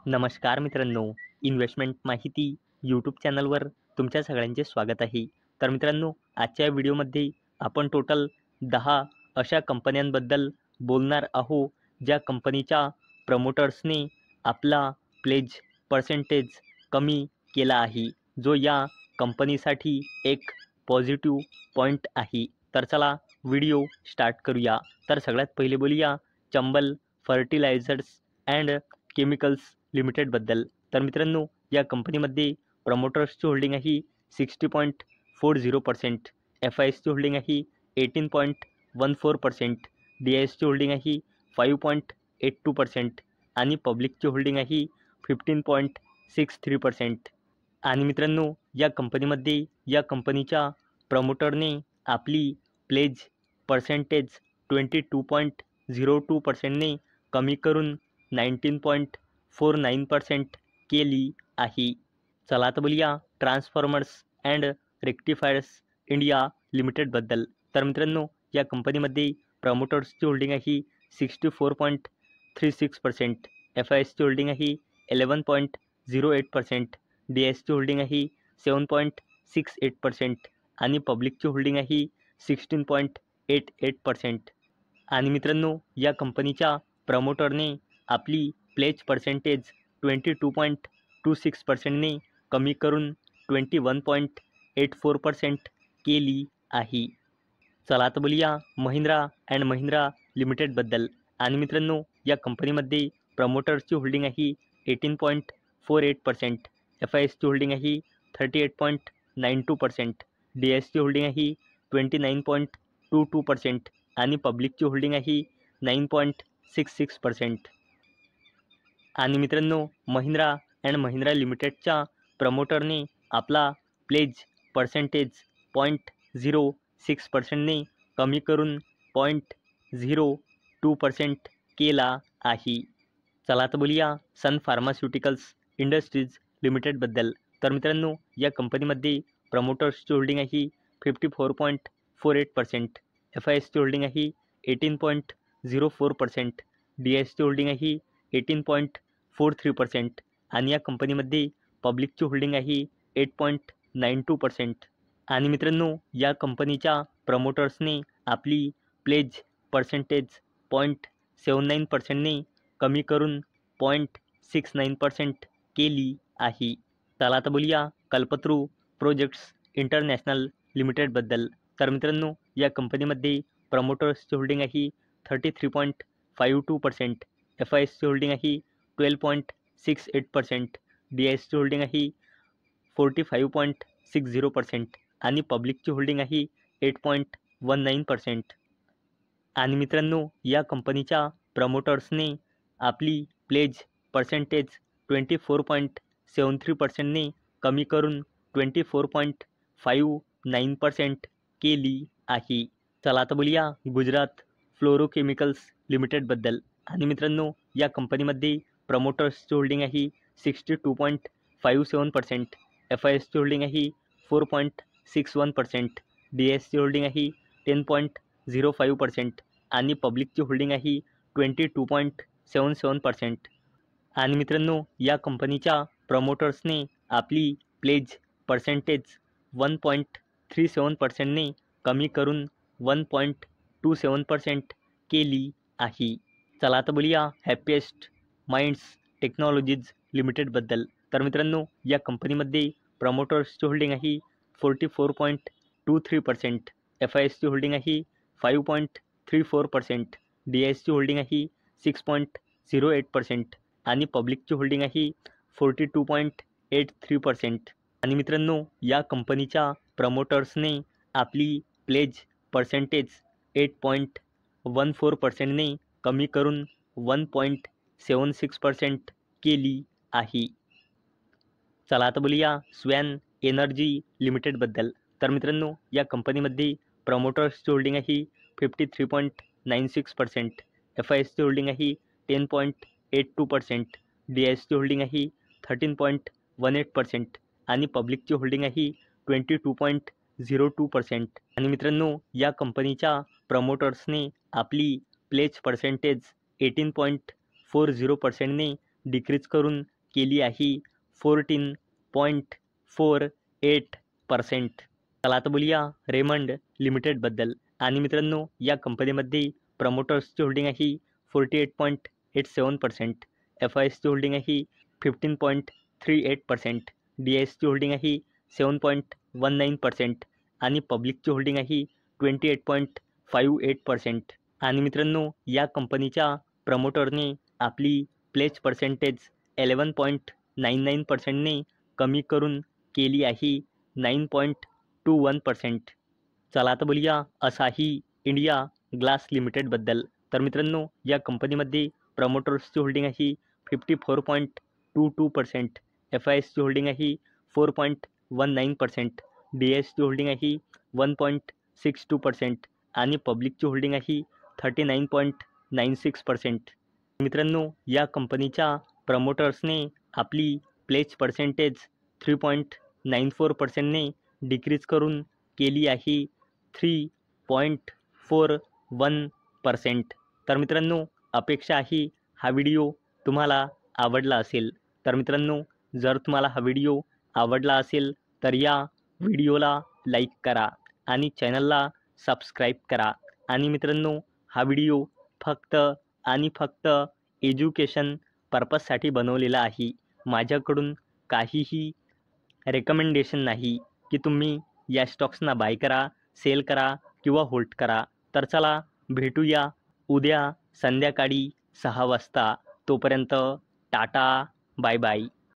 नमस्कार मित्रांनो, इन्व्हेस्टमेंट माहिती यूट्यूब चॅनलवर तुमच्या सगळ्यांचे स्वागत आहे. तर मित्रांनो, आजच्या व्हिडिओमध्ये आपण टोटल 10 अशा कंपन्यांबद्दल बोलणार आहोत, ज्या कंपनीच्या प्रमोटर्सने आपला प्लेज पर्सेंटेज कमी केला आहे, जो या कंपनीसाठी एक पॉझिटिव्ह पॉईंट आहे. तर चला व्हिडिओ स्टार्ट करूया. तर सगळ्यात पहिले बोलूया चंबल फर्टिलायझर्स अँड केमिकल्स लिमिटेडबद्दल. तर मित्रांनो, या कंपनीमध्ये प्रमोटर्सची होल्डिंग आहे 60.40%, एफ आय एसची होल्डिंग आहे 18.14%, डी आय एसची होल्डिंग आहे 5.82% आणि पब्लिकची होल्डिंग आहे 15.63%. आणि मित्रांनो, या कंपनीमध्ये या कंपनीच्या प्रमोटरने आपली प्लेज पर्सेंटेज 22.02%ने कमी करून 19.49% केली आहे. चला आता बोलूया ट्रान्सफॉर्मर्स अँड रेक्टिफायर्स इंडिया लिमिटेडबद्दल. तर मित्रांनो, या कंपनीमध्ये प्रमोटर्सची होल्डिंग आहे 64.36%, एफ आय एसची होल्डिंग आहे 11.08%, डी आय एसची होल्डिंग आहे 7.68% आणि पब्लिकची होल्डिंग आहे 16.88%. आणि मित्रांनो, या कंपनीच्या प्रमोटरने आपली प्लेज पर्सेंटेज 22.26%ने कमी करून 21.84% केली आहे. चला आता बोलूया महिंद्रा अँड महिंद्रा लिमिटेडबद्दल. आणि मित्रांनो, या कंपनीमध्ये प्रमोटर्सची होल्डिंग आहे 18.48%, एफ आय एसची होल्डिंग आहे 38.92%, डी आय एसची होल्डिंग आहे 29.22% आणि पब्लिकची होल्डिंग आहे 9.66%. आणि मित्रांनो, महिंद्रा अँड महिंद्रा लिमिटेडच्या प्रमोटरने आपला प्लेज पर्सेंटेज 0.06%ने कमी करून 0.02% केला आहे. चला आता बोलूया सन फार्मास्युटिकल्स इंडस्ट्रीज लिमिटेडबद्दल. तर मित्रांनो, या कंपनीमध्ये प्रमोटर्सची होल्डिंग आहे 54.48%, एफ आय एसची होल्डिंग आहे 18.04%, डी आय एसची होल्डिंग आहे 18.43% आणि या कंपनीमध्ये पब्लिकची होल्डिंग आहे 8.92%. आणि मित्रांनो, या कंपनीच्या प्रमोटर्सने आपली प्लेज पर्सेंटेज 0.79%ने कमी करून 0.69% केली आहे. चला आता बोलूया कल्पतरू प्रोजेक्ट्स इंटरनॅशनल लिमिटेडबद्दल. तर मित्रांनो, या कंपनीमध्ये प्रमोटर्सची होल्डिंग आहे 33.52%, एफ आय एसची होल्डिंग आहे 12.68%, डी आय एसची होल्डिंग आहे 45.60% आणि पब्लिकची होल्डिंग आहे 8.19%. आणि मित्रांनो, या कंपनीच्या प्रमोटर्सने आपली प्लेज पर्सेंटेज 24.73%ने कमी करून 24.59% केली आहे. चला आता बोलूया गुजरात फ्लोरोकेमिकल्स लिमिटेडबद्दल. आणि मित्रांनो, या कंपनीमध्ये प्रमोटर्सची होल्डिंग आहे 62.57%, एफ आय एसची होल्डिंग आहे 4.61%, डी आय एसची होल्डिंग आहे 10.05% आणि पब्लिकची होल्डिंग आहे 22.77%. आणि मित्रांनो, या कंपनीच्या प्रमोटर्सने आपली प्लेज पर्सेंटेज 1.37%ने कमी करून 1.27% केली आहे. चला आता बोलूया हॅपीएस्ट माइंड्स टेक्नॉलॉजीज लिमिटेडबद्दल. तर मित्रांनो, या कंपनीमध्ये प्रमोटर्सची होल्डिंग आहे 44.23%, एफ आय एसची होल्डिंग आहे 5.34%, डी आय एसची होल्डिंग आहे 6.08% आणि पब्लिकची होल्डिंग आहे 42.83%. आणि मित्रांनो, या कंपनीच्या प्रमोटर्सने आपली प्लेज पर्सेंटेज 8.14%ने कमी करून 1.76% केली आहे. चला आता बोलूया स्वॅन एनर्जी लिमिटेडबद्दल. तर मित्रांनो, या कंपनीमध्ये प्रमोटर्सची होल्डिंग आहे 53.96%, एफ आय एसची होल्डिंग आहे 10.82%, डी आय एसची होल्डिंग आहे 13.18% आणि पब्लिकची होल्डिंग आहे 22.02%. आणि मित्रांनो, या कंपनीच्या प्रमोटर्सने आपली प्लेज पर्सेंटेज 18.40%ने डिक्रीज करून केली आहे 14.48%. चला आता बोलूया रेमंड लिमिटेडबद्दल. आणि मित्रांनो, या कंपनीमध्ये प्रमोटर्सची होल्डिंग आहे 48.87%, FISची होल्डिंग आहे 15.38%, DISची होल्डिंग आहे 7.19% आणि पब्लिकची होल्डिंग आहे 28.58%. आणि मित्रांनो, या कंपनीच्या प्रमोटरने आपली प्लेज पर्सेंटेज 11.99%ने कमी करून केली आहे 9.21%. चला आता बोलूया असाही इंडिया ग्लास लिमिटेडबद्दल. तर मित्रांनो, या कंपनीमध्ये प्रमोटर्सची होल्डिंग आहे 54.22%, FISची होल्डिंग आहे 4.19%, DISची होल्डिंग आहे 1.62% आणि पब्लिकची होल्डिंग आहे 39.96%. मित्रांनो, या कंपनीच्या प्रमोटर्सने आपली प्लेज पर्सेंटेज 3.94%ने डिक्रीज करून केली आहे 3.41%. तर मित्रांनो, अपेक्षा आहे हा व्हिडिओ तुम्हाला आवडला असेल. तर मित्रांनो, जर तुम्हाला हा व्हिडिओ आवडला असेल तर या व्हिडिओला लाईक करा आणि चॅनलला सबस्क्राईब करा. आणि मित्रांनो, हा व्हिडिओ फक्त आणि फक्त एज्युकेशन पर्पजसाठी बनवलेला आहे. माझ्याकडून काहीही रेकमेंडेशन नाही की तुम्ही या स्टॉक्सना बाय करा, सेल करा किंवा होल्ड करा. तर चला भेटूया उद्या संध्याकाळी 6 वाजता. तोपर्यंत टाटा, बाय बाय.